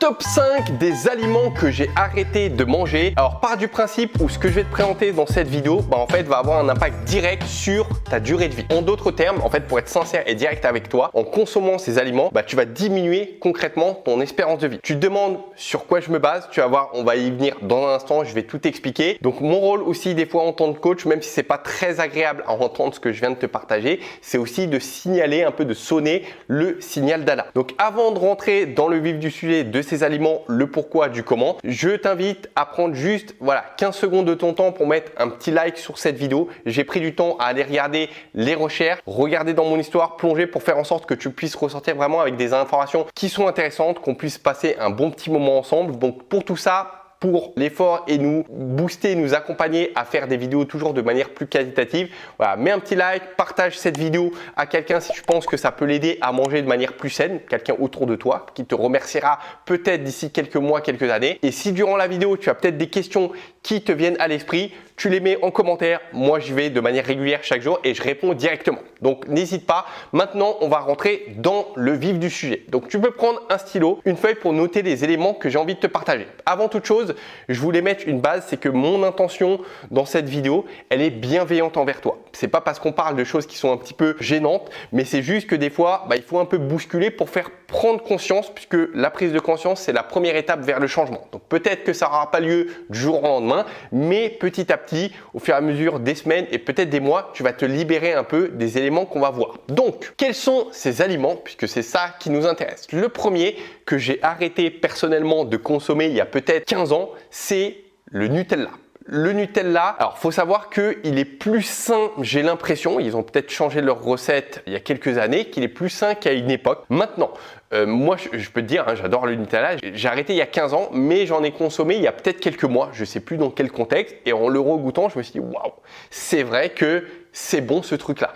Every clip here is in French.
Top 5 des aliments que j'ai arrêté de manger. Alors pars du principe où ce que je vais te présenter dans cette vidéo en fait va avoir un impact direct sur ta durée de vie. En d'autres termes, en fait pour être sincère et direct avec toi, en consommant ces aliments, tu vas diminuer concrètement ton espérance de vie. Tu te demandes sur quoi je me base, tu vas voir, on va y venir dans un instant, je vais tout expliquer. Donc mon rôle aussi des fois en tant que coach, même si c'est pas très agréable à entendre ce que je viens de te partager, c'est aussi de signaler un peu, de sonner le signal d'alarme. Donc avant de rentrer dans le vif du sujet de ces aliments, le pourquoi du comment, je t'invite à prendre juste 15 secondes de ton temps pour mettre un petit like sur cette vidéo. J'ai pris du temps à aller regarder les recherches, regarder dans mon histoire, plonger pour faire en sorte que tu puisses ressortir vraiment avec des informations qui sont intéressantes, qu'on puisse passer un bon petit moment ensemble. Donc pour tout ça, pour l'effort et nous booster, nous accompagner à faire des vidéos toujours de manière plus qualitative. Voilà, mets un petit like, partage cette vidéo à quelqu'un si tu penses que ça peut l'aider à manger de manière plus saine, quelqu'un autour de toi qui te remerciera peut-être d'ici quelques mois, quelques années. Et si durant la vidéo, tu as peut-être des questions qui te viennent à l'esprit, tu les mets en commentaire. Moi, j'y vais de manière régulière chaque jour et je réponds directement. Donc, n'hésite pas. Maintenant, on va rentrer dans le vif du sujet. Donc, tu peux prendre un stylo, une feuille pour noter les éléments que j'ai envie de te partager. Avant toute chose, je voulais mettre une base, c'est que mon intention dans cette vidéo, elle est bienveillante envers toi. C'est pas parce qu'on parle de choses qui sont un petit peu gênantes, mais c'est juste que des fois, il faut un peu bousculer pour faire prendre conscience, puisque la prise de conscience, c'est la première étape vers le changement. Donc, peut-être que ça n'aura pas lieu du jour au lendemain, mais petit à petit, au fur et à mesure des semaines et peut-être des mois, tu vas te libérer un peu des éléments qu'on va voir. Donc, quels sont ces aliments, puisque c'est ça qui nous intéresse? Le premier que j'ai arrêté personnellement de consommer il y a peut-être 15 ans, c'est le Nutella. Le Nutella, alors faut savoir qu'il est plus sain, j'ai l'impression, ils ont peut-être changé leur recette il y a quelques années, qu'il est plus sain qu'à une époque. Maintenant, moi je peux te dire, j'adore le Nutella, j'ai arrêté il y a 15 ans, mais j'en ai consommé il y a peut-être quelques mois, je ne sais plus dans quel contexte, et en le regoûtant, je me suis dit, waouh, c'est vrai que c'est bon ce truc-là.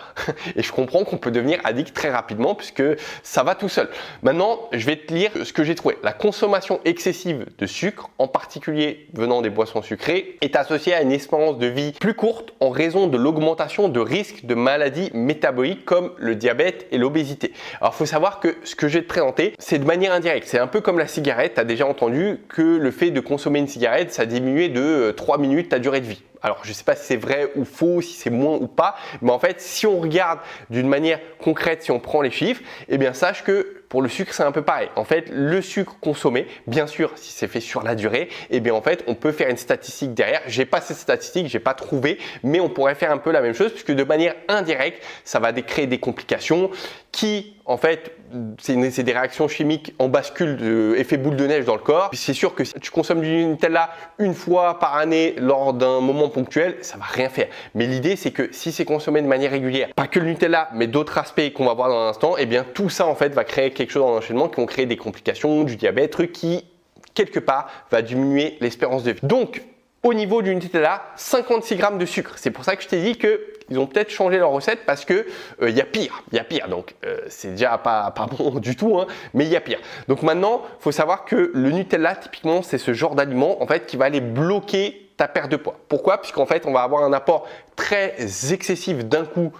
Et je comprends qu'on peut devenir addict très rapidement puisque ça va tout seul. Maintenant, je vais te lire ce que j'ai trouvé. La consommation excessive de sucre, en particulier venant des boissons sucrées, est associée à une espérance de vie plus courte en raison de l'augmentation de risques de maladies métaboliques comme le diabète et l'obésité. Alors, il faut savoir que ce que je vais te présenter, c'est de manière indirecte. C'est un peu comme la cigarette. Tu as déjà entendu que le fait de consommer une cigarette, ça diminuait de 3 minutes ta durée de vie. Alors, je ne sais pas si c'est vrai ou faux, si c'est moins ou pas, mais en fait, si on regarde d'une manière concrète, si on prend les chiffres, eh bien, sache que pour le sucre, c'est un peu pareil. En fait, le sucre consommé, bien sûr, si c'est fait sur la durée, eh bien, en fait, on peut faire une statistique derrière. J'ai pas cette statistique, j'ai pas trouvé, mais on pourrait faire un peu la même chose puisque de manière indirecte, ça va créer des complications qui, en fait, c'est des réactions chimiques en bascule de effet boule de neige dans le corps. C'est sûr que si tu consommes du Nutella une fois par année lors d'un moment ponctuel, ça va rien faire. Mais l'idée, c'est que si c'est consommé de manière régulière, pas que le Nutella, mais d'autres aspects qu'on va voir dans un instant, eh bien, tout ça, en fait, va créer quelque chose en enchaînement qui vont créer des complications, du diabète, truc qui, quelque part, va diminuer l'espérance de vie. Donc, au niveau du Nutella, 56 grammes de sucre. C'est pour ça que je t'ai dit qu'ils ont peut-être changé leur recette parce que il y a pire. Donc, c'est déjà pas bon du tout, mais il y a pire. Donc maintenant, il faut savoir que le Nutella, typiquement, c'est ce genre d'aliment en fait qui va aller bloquer ta perte de poids. Pourquoi? Puisqu'en fait, on va avoir un apport très excessif d'un coup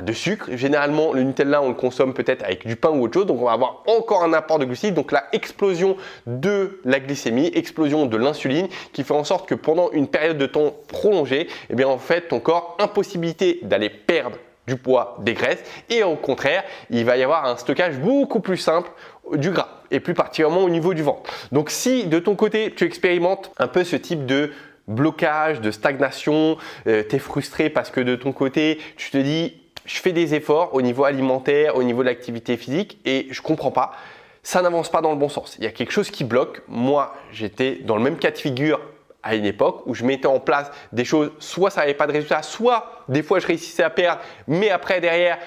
de sucre. Généralement, le Nutella, on le consomme peut-être avec du pain ou autre chose. Donc, on va avoir encore un apport de glucides. Donc, la explosion de la glycémie, explosion de l'insuline qui fait en sorte que pendant une période de temps prolongée, eh bien, en fait, ton corps, impossibilité d'aller perdre du poids, des graisses. Et au contraire, il va y avoir un stockage beaucoup plus simple du gras et plus particulièrement au niveau du ventre. Donc, si de ton côté, tu expérimentes un peu ce type de blocage, de stagnation, tu es frustré parce que de ton côté, tu te dis je fais des efforts au niveau alimentaire, au niveau de l'activité physique et je comprends pas, ça n'avance pas dans le bon sens. Il y a quelque chose qui bloque. Moi, j'étais dans le même cas de figure à une époque où je mettais en place des choses, soit ça n'avait pas de résultat, soit des fois je réussissais à perdre, mais après derrière,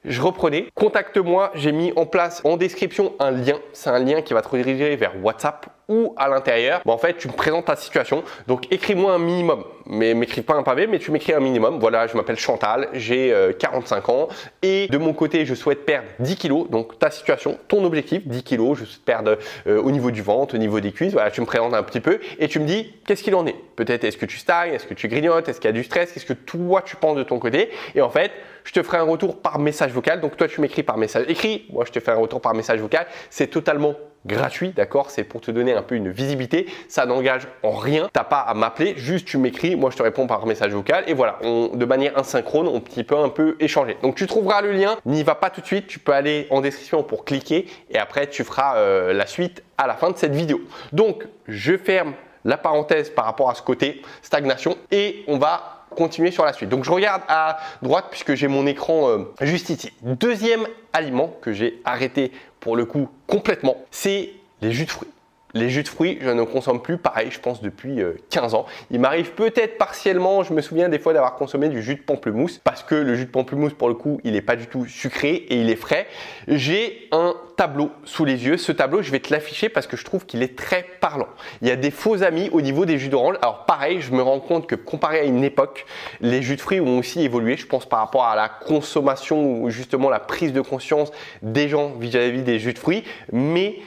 je reprenais. Contacte-moi, j'ai mis en place en description un lien. C'est un lien qui va te rediriger vers WhatsApp ou à l'intérieur. En fait, tu me présentes ta situation. Donc, écris-moi un minimum. Mais m'écris pas un pavé, mais tu m'écris un minimum. Voilà, je m'appelle Chantal, j'ai 45 ans et de mon côté, je souhaite perdre 10 kilos. Donc, ta situation, ton objectif, 10 kilos, je souhaite perdre au niveau du ventre, au niveau des cuisses. Voilà, tu me présentes un petit peu et tu me dis qu'est-ce qu'il en est. Peut-être est-ce que tu stagnes, est-ce que tu grignotes, est-ce qu'il y a du stress, qu'est-ce que toi tu penses de ton côté. Et en fait, je te ferai un retour par message vocal. Donc, toi, tu m'écris par message écrit. Moi, je te fais un retour par message vocal. C'est totalement gratuit, d'accord? C'est pour te donner un peu une visibilité. Ça n'engage en rien. Tu n'as pas à m'appeler, juste tu m'écris, moi je te réponds par message vocal et voilà, de manière asynchrone, on peut un peu échanger. Donc tu trouveras le lien, n'y va pas tout de suite, tu peux aller en description pour cliquer et après tu feras la suite à la fin de cette vidéo. Donc je ferme la parenthèse par rapport à ce côté stagnation et on va continuer sur la suite. Donc je regarde à droite puisque j'ai mon écran juste ici. Deuxième aliment que j'ai arrêté pour le coup complètement, c'est les jus de fruits. Les jus de fruits, je ne consomme plus, pareil, je pense depuis 15 ans. Il m'arrive peut-être partiellement, je me souviens des fois d'avoir consommé du jus de pamplemousse parce que le jus de pamplemousse, pour le coup, il n'est pas du tout sucré et il est frais. J'ai un tableau sous les yeux. Ce tableau, je vais te l'afficher parce que je trouve qu'il est très parlant. Il y a des faux amis au niveau des jus d'orange. Alors pareil, je me rends compte que comparé à une époque, les jus de fruits ont aussi évolué. Je pense par rapport à la consommation ou justement la prise de conscience des gens vis-à-vis des jus de fruits. Mais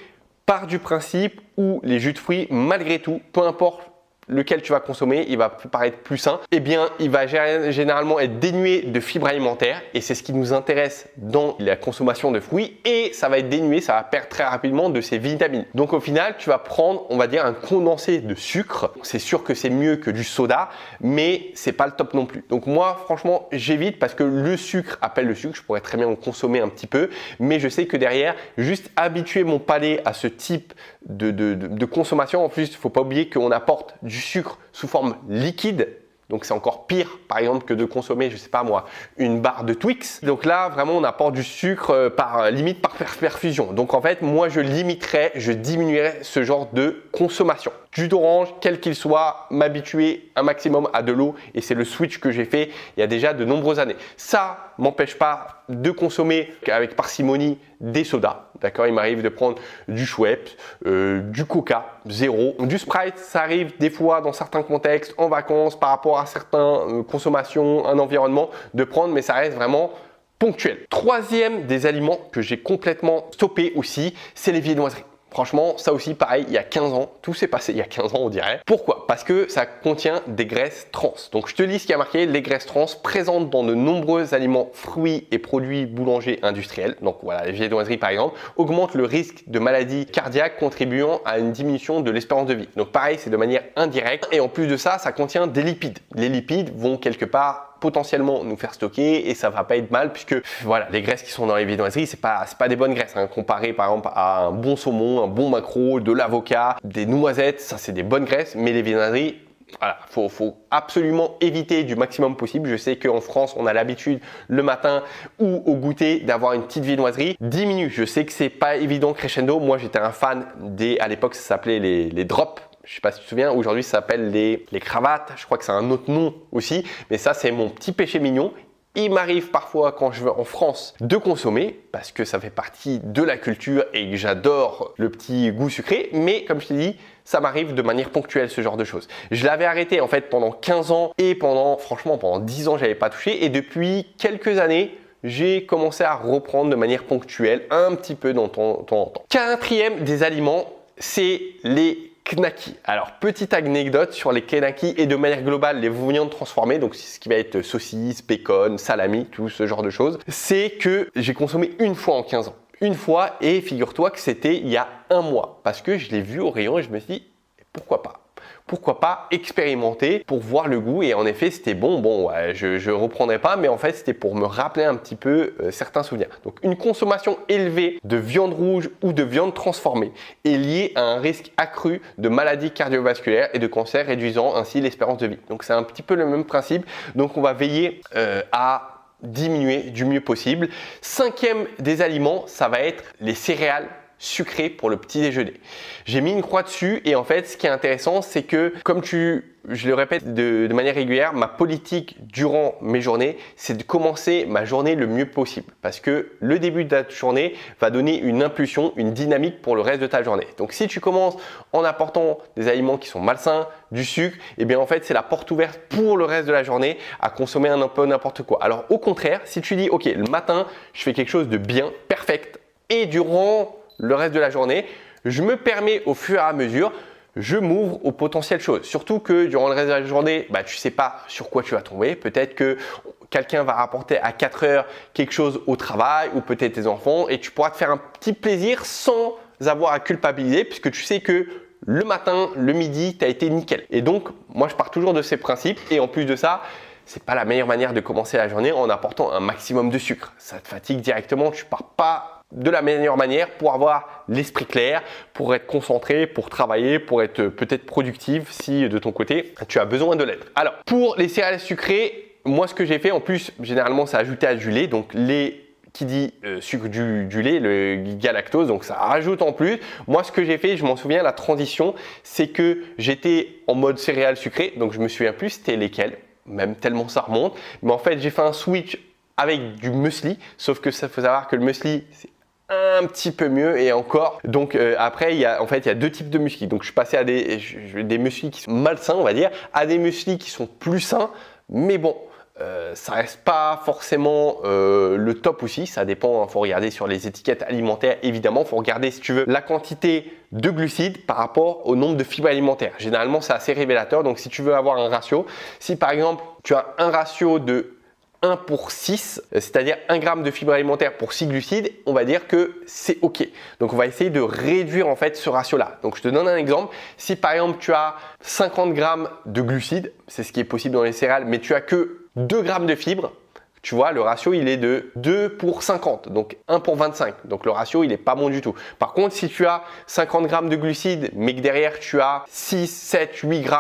part du principe où les jus de fruits, malgré tout, peu importe lequel tu vas consommer, il va paraître plus sain, eh bien, il va généralement être dénué de fibres alimentaires et c'est ce qui nous intéresse dans la consommation de fruits et ça va être dénué, ça va perdre très rapidement de ses vitamines. Donc au final, tu vas prendre, on va dire, un condensé de sucre. C'est sûr que c'est mieux que du soda, mais c'est pas le top non plus. Donc moi, franchement, j'évite parce que le sucre appelle le sucre. Je pourrais très bien en consommer un petit peu, mais je sais que derrière, juste habituer mon palais à ce type de consommation. En plus, il ne faut pas oublier qu'on apporte du sucre sous forme liquide. Donc c'est encore pire par exemple que de consommer, je sais pas moi, une barre de Twix. Donc là vraiment on apporte du sucre limite par perfusion. Donc en fait moi je limiterais, je diminuerais ce genre de consommation. Jus d'orange, quel qu'il soit, m'habituer un maximum à de l'eau et c'est le switch que j'ai fait il y a déjà de nombreuses années. Ça m'empêche pas de consommer avec parcimonie des sodas. D'accord, il m'arrive de prendre du Schweppes, du Coca, zéro. Du Sprite, ça arrive des fois dans certains contextes, en vacances, par rapport à certaines consommations, un environnement, de prendre, mais ça reste vraiment ponctuel. Troisième des aliments que j'ai complètement stoppé aussi, c'est les viennoiseries. Franchement, ça aussi, pareil, il y a 15 ans, tout s'est passé il y a 15 ans, on dirait. Pourquoi? Parce que ça contient des graisses trans. Donc, je te lis ce qui a marqué, les graisses trans présentes dans de nombreux aliments, fruits et produits boulangers industriels. Donc, voilà, les viennoiseries, par exemple, augmentent le risque de maladies cardiaques, contribuant à une diminution de l'espérance de vie. Donc, pareil, c'est de manière indirecte. Et en plus de ça, ça contient des lipides. Les lipides vont quelque part potentiellement nous faire stocker et ça va pas être mal puisque voilà, les graisses qui sont dans les viennoiseries, c'est pas des bonnes graisses hein. Comparé par exemple à un bon saumon, un bon maquereau, de l'avocat, des noisettes, ça c'est des bonnes graisses, mais les viennoiseries, voilà, faut absolument éviter du maximum possible. Je sais qu'en France, on a l'habitude le matin ou au goûter d'avoir une petite viennoiserie. Diminue, je sais que c'est pas évident crescendo. Moi, j'étais un fan à l'époque, ça s'appelait les drops. Je ne sais pas si tu te souviens, aujourd'hui ça s'appelle les cravates, je crois que c'est un autre nom aussi, mais ça c'est mon petit péché mignon. Il m'arrive parfois quand je vais en France de consommer parce que ça fait partie de la culture et que j'adore le petit goût sucré, mais comme je t'ai dit, ça m'arrive de manière ponctuelle ce genre de choses. Je l'avais arrêté en fait pendant 15 ans et pendant 10 ans j'avais pas touché et depuis quelques années, j'ai commencé à reprendre de manière ponctuelle un petit peu dans temps en temps. Quatrième des aliments, c'est les knackis. Alors, petite anecdote sur les knackis et de manière globale, les viandes transformées, donc c'est ce qui va être saucisse, bacon, salami, tout ce genre de choses, c'est que j'ai consommé une fois en 15 ans. Une fois et figure-toi que c'était il y a un mois parce que je l'ai vu au rayon et je me suis dit pourquoi pas? Pourquoi pas expérimenter pour voir le goût et en effet c'était bon. Bon, ouais, je reprendrai pas, mais en fait c'était pour me rappeler un petit peu certains souvenirs. Donc une consommation élevée de viande rouge ou de viande transformée est liée à un risque accru de maladies cardiovasculaires et de cancer, réduisant ainsi l'espérance de vie. Donc c'est un petit peu le même principe. Donc on va veiller à diminuer du mieux possible. Cinquième des aliments, ça va être les céréales sucré pour le petit déjeuner. J'ai mis une croix dessus et en fait ce qui est intéressant c'est que comme je le répète de manière régulière, ma politique durant mes journées c'est de commencer ma journée le mieux possible parce que le début de ta journée va donner une impulsion, une dynamique pour le reste de ta journée. Donc si tu commences en apportant des aliments qui sont malsains, du sucre, et bien en fait c'est la porte ouverte pour le reste de la journée à consommer un peu n'importe quoi. Alors au contraire, si tu dis ok le matin je fais quelque chose de bien, perfect et durant le reste de la journée, je me permets au fur et à mesure, je m'ouvre aux potentielles choses. Surtout que durant le reste de la journée, tu ne sais pas sur quoi tu vas tomber. Peut-être que quelqu'un va rapporter à 4 heures quelque chose au travail ou peut-être tes enfants et tu pourras te faire un petit plaisir sans avoir à culpabiliser puisque tu sais que le matin, le midi, tu as été nickel. Et donc, moi, je pars toujours de ces principes. Et en plus de ça, c'est pas la meilleure manière de commencer la journée en apportant un maximum de sucre. Ça te fatigue directement. Tu pars pas de la meilleure manière pour avoir l'esprit clair, pour être concentré, pour travailler, pour être peut-être productif si de ton côté, tu as besoin de l'aide. Alors, pour les céréales sucrées, moi, ce que j'ai fait, en plus, généralement, c'est ajouté à du lait. Donc, lait qui dit sucre du lait, le galactose, donc ça rajoute en plus. Moi, ce que j'ai fait, je m'en souviens, la transition, c'est que j'étais en mode céréales sucrées, donc je me souviens plus c'était lesquelles, même tellement ça remonte. Mais en fait, j'ai fait un switch avec du muesli, sauf que ça faut savoir que le muesli, c'est un petit peu mieux et encore. Donc après, il y a deux types de muesli. Donc je suis passé à des muesli qui sont malsains, on va dire, à des muesli qui sont plus sains, mais bon. Ça reste pas forcément le top aussi, ça dépend, faut regarder sur les étiquettes alimentaires évidemment, faut regarder si tu veux la quantité de glucides par rapport au nombre de fibres alimentaires. Généralement c'est assez révélateur, donc si tu veux avoir un ratio, si par exemple tu as un ratio de 1 pour 6, c'est-à-dire 1 g de fibres alimentaires pour 6 glucides, on va dire que c'est OK. Donc on va essayer de réduire en fait ce ratio-là. Donc je te donne un exemple. Si par exemple tu as 50 g de glucides, c'est ce qui est possible dans les céréales, mais tu as que 2 g de fibres, tu vois, le ratio il est de 2 pour 50, donc 1 pour 25. Donc le ratio il n'est pas bon du tout. Par contre, si tu as 50 g de glucides, mais que derrière tu as 6, 7, 8 g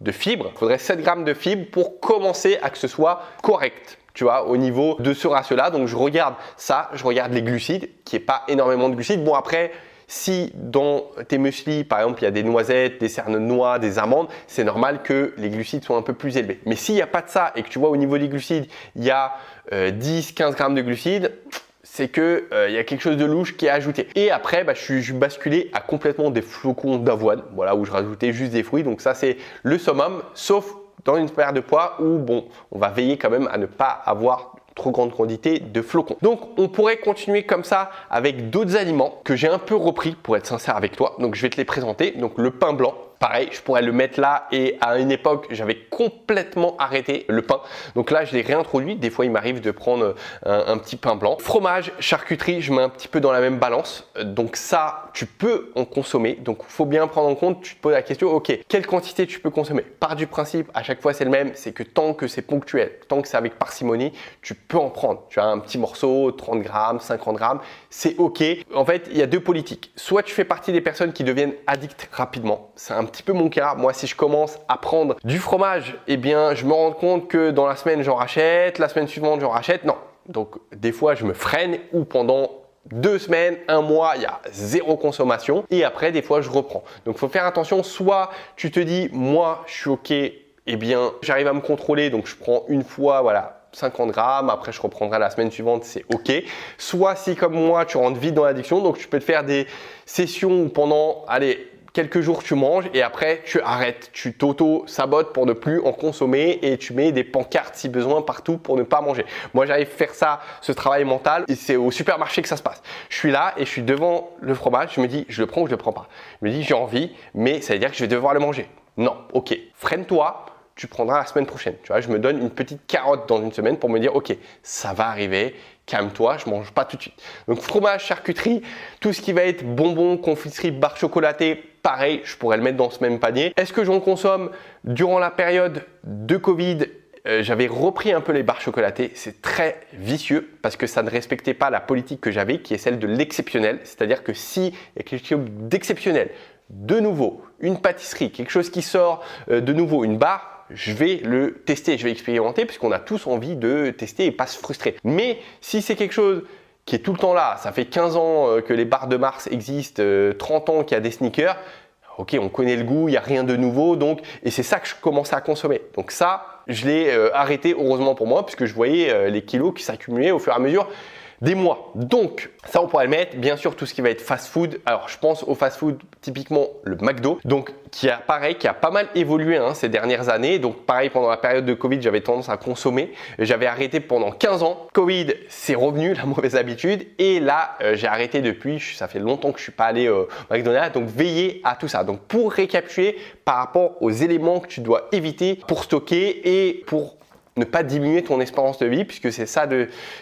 de fibres, il faudrait 7 g de fibres pour commencer à que ce soit correct. Tu vois, au niveau de ce ratio-là. Donc, je regarde ça, je regarde les glucides, qui n'est pas énormément de glucides. Bon, après, si dans tes muesli, par exemple, il y a des noisettes, des cernes de noix, des amandes, c'est normal que les glucides soient un peu plus élevés. Mais s'il n'y a pas de ça et que tu vois au niveau des glucides, il y a 10-15 grammes de glucides, c'est que il y a quelque chose de louche qui est ajouté. Et après, je suis basculé à complètement des flocons d'avoine, voilà, où je rajoutais juste des fruits. Donc ça, c'est le summum, sauf dans une perte de poids où bon, on va veiller quand même à ne pas avoir trop grande quantité de flocons. Donc on pourrait continuer comme ça avec d'autres aliments que j'ai un peu repris pour être sincère avec toi. Donc je vais te les présenter. Donc le pain blanc. Pareil, je pourrais le mettre là et à une époque, j'avais complètement arrêté le pain. Donc là, je l'ai réintroduit. Des fois, il m'arrive de prendre un petit pain blanc. Fromage, charcuterie, je mets un petit peu dans la même balance. Donc ça, tu peux en consommer. Donc il faut bien prendre en compte, tu te poses la question, ok, quelle quantité tu peux consommer? Par du principe, à chaque fois, c'est le même. C'est que tant que c'est ponctuel, tant que c'est avec parcimonie, tu peux en prendre. Tu as un petit morceau, 30 grammes, 50 grammes, c'est ok. En fait, il y a deux politiques. Soit tu fais partie des personnes qui deviennent addictes rapidement. C'est un petit peu mon cas. Moi, si je commence à prendre du fromage, eh bien, je me rends compte que dans la semaine, j'en rachète, la semaine suivante, j'en rachète. Non. Donc, des fois, je me freine ou pendant 2 semaines, 1 mois, il y a zéro consommation et après, des fois, je reprends. Donc, il faut faire attention. Soit tu te dis, moi, je suis ok, eh bien, j'arrive à me contrôler, donc je prends une fois, voilà, 50 grammes, après je reprendrai la semaine suivante, c'est ok. Soit si comme moi, tu rentres vite dans l'addiction, donc tu peux te faire des sessions où pendant, allez, quelques jours tu manges et après tu arrêtes, tu t'auto-sabotes pour ne plus en consommer et tu mets des pancartes si besoin partout pour ne pas manger. Moi j'arrive à faire ça, ce travail mental et c'est au supermarché que ça se passe. Je suis là et je suis devant le fromage, je me dis je le prends ou je le prends pas. Je me dis j'ai envie mais ça veut dire que je vais devoir le manger. Non, ok, freine-toi. Tu prendras la semaine prochaine. Tu vois, je me donne une petite carotte dans une semaine pour me dire, ok, ça va arriver, calme-toi, je mange pas tout de suite. Donc fromage, charcuterie, tout ce qui va être bonbons, confiserie, barres chocolatées, pareil, je pourrais le mettre dans ce même panier. Est-ce que j'en consomme durant la période de Covid? J'avais repris un peu les barres chocolatées, c'est très vicieux parce que ça ne respectait pas la politique que j'avais qui est celle de l'exceptionnel. C'est-à-dire que s'il y a quelque chose d'exceptionnel, de nouveau, une pâtisserie, quelque chose qui sort de nouveau, une barre, je vais le tester, je vais expérimenter puisqu'on a tous envie de tester et pas se frustrer. Mais si c'est quelque chose qui est tout le temps là, ça fait 15 ans que les barres de Mars existent, 30 ans qu'il y a des sneakers, ok, on connaît le goût, il n'y a rien de nouveau, donc, et c'est ça que je commençais à consommer. Donc ça, je l'ai arrêté heureusement pour moi puisque je voyais les kilos qui s'accumulaient au fur et à mesure des mois. Donc ça on pourrait le mettre, bien sûr tout ce qui va être fast food. Alors je pense au fast food typiquement le McDo, donc qui a pas mal évolué ces dernières années. Donc pareil pendant la période de Covid j'avais tendance à consommer, j'avais arrêté pendant 15 ans. Covid c'est revenu la mauvaise habitude et là j'ai arrêté depuis, ça fait longtemps que je suis pas allé au McDonald's, donc veillez à tout ça. Donc pour récapituler par rapport aux éléments que tu dois éviter pour stocker et pour ne pas diminuer ton espérance de vie, puisque c'est ça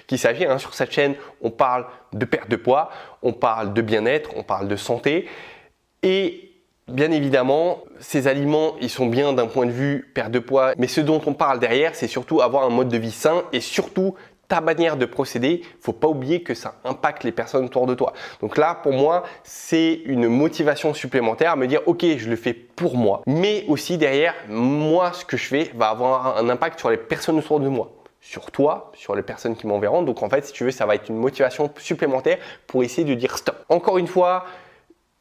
qu'il s'agit. Hein. Sur cette chaîne, on parle de perte de poids, on parle de bien-être, on parle de santé. Et bien évidemment, ces aliments, ils sont bien d'un point de vue perte de poids, mais ce dont on parle derrière, c'est surtout avoir un mode de vie sain et surtout ta manière de procéder. Il ne faut pas oublier que ça impacte les personnes autour de toi. Donc là, pour moi, c'est une motivation supplémentaire à me dire, ok, je le fais pour moi, mais aussi derrière, moi, ce que je fais va avoir un impact sur les personnes autour de moi, sur toi, sur les personnes qui m'enverront. Donc en fait, si tu veux, ça va être une motivation supplémentaire pour essayer de dire stop. Encore une fois,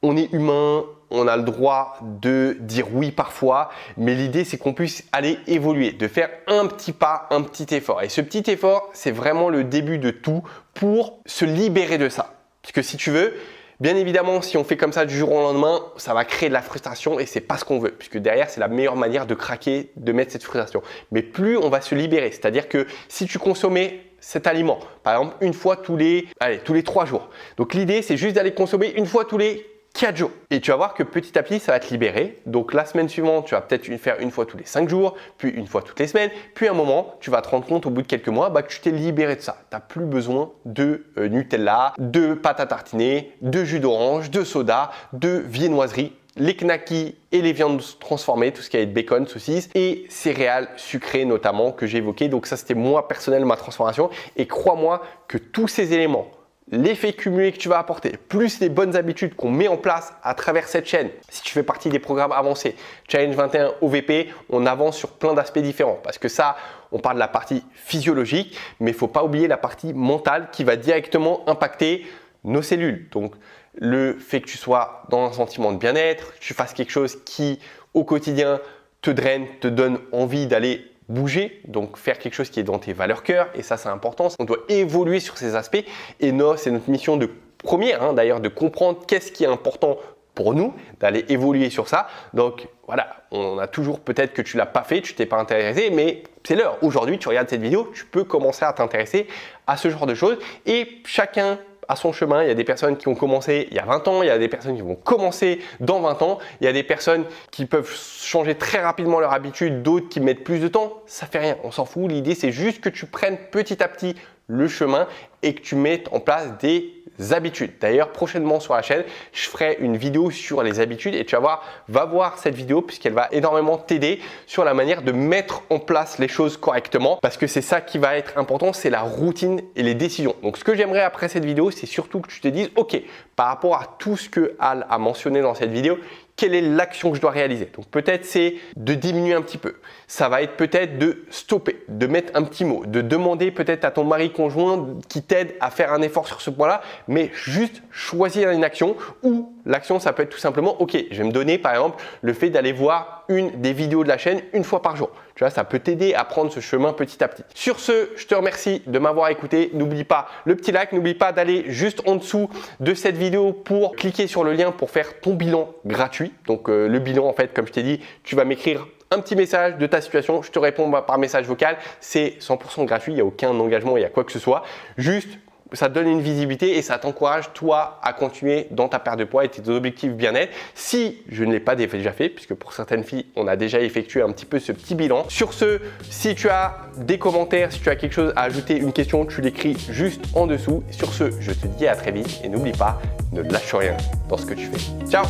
on est humain, on a le droit de dire oui parfois, mais l'idée c'est qu'on puisse aller évoluer, de faire un petit pas, un petit effort. Et ce petit effort, c'est vraiment le début de tout pour se libérer de ça. Parce que si tu veux, bien évidemment, si on fait comme ça du jour au lendemain, ça va créer de la frustration et c'est pas ce qu'on veut, puisque derrière, c'est la meilleure manière de craquer, de mettre cette frustration. Mais plus on va se libérer, c'est-à-dire que si tu consommais cet aliment, par exemple, une fois tous les 3 jours. Donc l'idée, c'est juste d'aller consommer une fois tous les 4 jours. Et tu vas voir que petit à petit, ça va te libérer. Donc la semaine suivante, tu vas peut-être faire une fois tous les 5 jours, puis une fois toutes les semaines. Puis à un moment, tu vas te rendre compte au bout de quelques mois que tu t'es libéré de ça. Tu n'as plus besoin de Nutella, de pâte à tartiner, de jus d'orange, de soda, de viennoiserie. Les knackis et les viandes transformées, tout ce qui est bacon, saucisses et céréales sucrées notamment que j'ai évoqué. Donc ça, c'était moi personnel, ma transformation. Et crois-moi que tous ces éléments, l'effet cumulé que tu vas apporter, plus les bonnes habitudes qu'on met en place à travers cette chaîne, si tu fais partie des programmes avancés, Challenge 21, OVP, on avance sur plein d'aspects différents. Parce que ça, on parle de la partie physiologique, mais il ne faut pas oublier la partie mentale qui va directement impacter nos cellules. Donc, le fait que tu sois dans un sentiment de bien-être, que tu fasses quelque chose qui, au quotidien, te draine, te donne envie d'aller bouger, donc faire quelque chose qui est dans tes valeurs cœur, et ça c'est important, on doit évoluer sur ces aspects et c'est notre mission de première d'ailleurs de comprendre qu'est-ce qui est important pour nous, d'aller évoluer sur ça. Donc voilà, on a toujours peut-être que tu l'as pas fait, tu t'es pas intéressé, mais c'est l'heure. Aujourd'hui, tu regardes cette vidéo, tu peux commencer à t'intéresser à ce genre de choses et chacun à son chemin. Il y a des personnes qui ont commencé il y a 20 ans, il y a des personnes qui vont commencer dans 20 ans, il y a des personnes qui peuvent changer très rapidement leur habitude, d'autres qui mettent plus de temps. Ça fait rien, on s'en fout. L'idée, c'est juste que tu prennes petit à petit le chemin et que tu mettes en place des habitudes. D'ailleurs, prochainement sur la chaîne, je ferai une vidéo sur les habitudes et tu vas voir, va voir cette vidéo puisqu'elle va énormément t'aider sur la manière de mettre en place les choses correctement parce que c'est ça qui va être important, c'est la routine et les décisions. Donc, ce que j'aimerais après cette vidéo, c'est surtout que tu te dises, ok, par rapport à tout ce que Al a mentionné dans cette vidéo, quelle est l'action que je dois réaliser? Donc peut-être c'est de diminuer un petit peu. Ça va être peut-être de stopper, de mettre un petit mot, de demander peut-être à ton mari conjoint qui t'aide à faire un effort sur ce point-là, mais juste choisir une action ou l'action, ça peut être tout simplement, ok, je vais me donner par exemple le fait d'aller voir une des vidéos de la chaîne une fois par jour. Tu vois, ça peut t'aider à prendre ce chemin petit à petit. Sur ce, je te remercie de m'avoir écouté. N'oublie pas le petit like, n'oublie pas d'aller juste en dessous de cette vidéo pour cliquer sur le lien pour faire ton bilan gratuit. Donc le bilan, en fait, comme je t'ai dit, tu vas m'écrire un petit message de ta situation. Je te réponds par message vocal. C'est 100% gratuit, il n'y a aucun engagement, il n'y a quoi que ce soit. Juste, ça te donne une visibilité et ça t'encourage toi à continuer dans ta perte de poids et tes objectifs bien-être. Si je ne l'ai pas déjà fait, puisque pour certaines filles, on a déjà effectué un petit peu ce petit bilan. Sur ce, si tu as des commentaires, si tu as quelque chose à ajouter, une question, tu l'écris juste en dessous. Sur ce, je te dis à très vite et n'oublie pas, ne lâche rien dans ce que tu fais. Ciao!